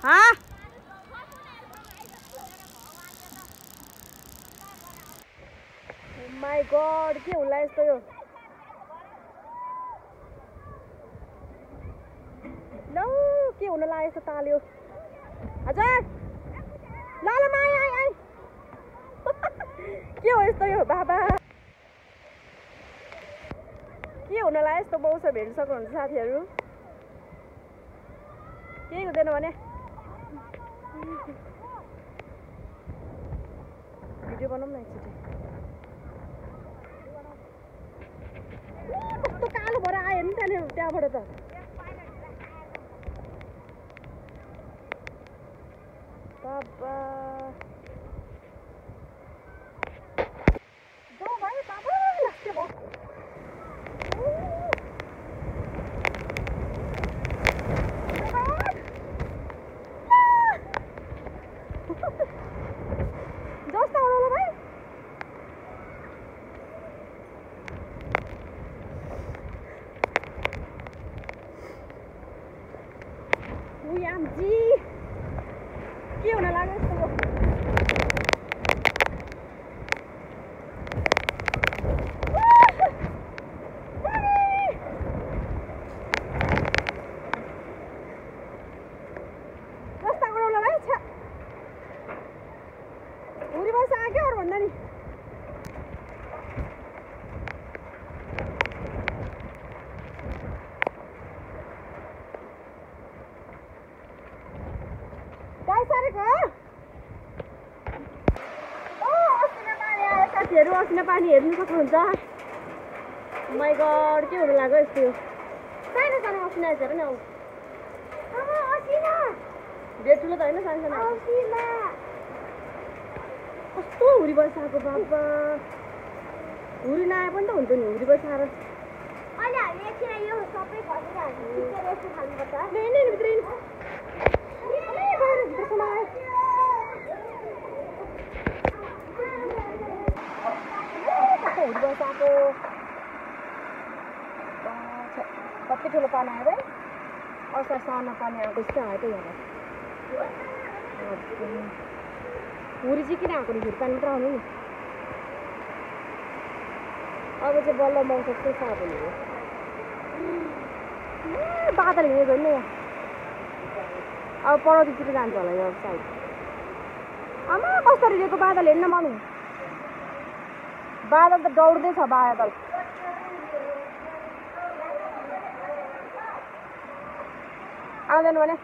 हाँ my God के होला यस्तो यो ल के हुन लाग्यो यस्तो ताल्यो हजुर ल ल माई आइ आइ के हो यस्तो यो बाबा के हुन लाग्यो यस्तो मौसम हेर्न सक्नुहुन्छ साथीहरू केही हुँदैन भने भिडियो बनाउँ न एकचोटि कस्तो कालो भएर आयो नि त्यहाँबाट त बाबा जाऊ भाइ बाबा लाग्छ भयो जस्तो आउनु भाइ जी के हुन लाग्यो यस्तो जस्तो गरौँला भाइ छ्या हुरी बस आग्यो अरू भन्दा नि साथीहरू असिना पानी हेर्नु सक्नुहुन्छ माई गड के हुनु लाग्यो यस्तो सानो सानो असिना हेर न बेड ठुलो त होइन सानो सानो कस्तो हुरी बसाएको बाबा हुरी नआए पनि त हुन्छ नि हुरी बसाएर बसाएको कति ठुलो पानी आयो भाइ असार सानो पानी आएको जस्तो आयो त यहाँ हुरी चाहिँ किन आएको नि हुरी पानी मात्र आउनु नि अब चाहिँ बल्ल मौसम चाहिँ साफ हुने हो बादल हिँडेको होइन यहाँ अब पनौतीतिर जान्छ होला यो साइड आमा कसरी दिएको बादल हेर्न मन बादल त दौड्दैछ बादल आउँदैन भने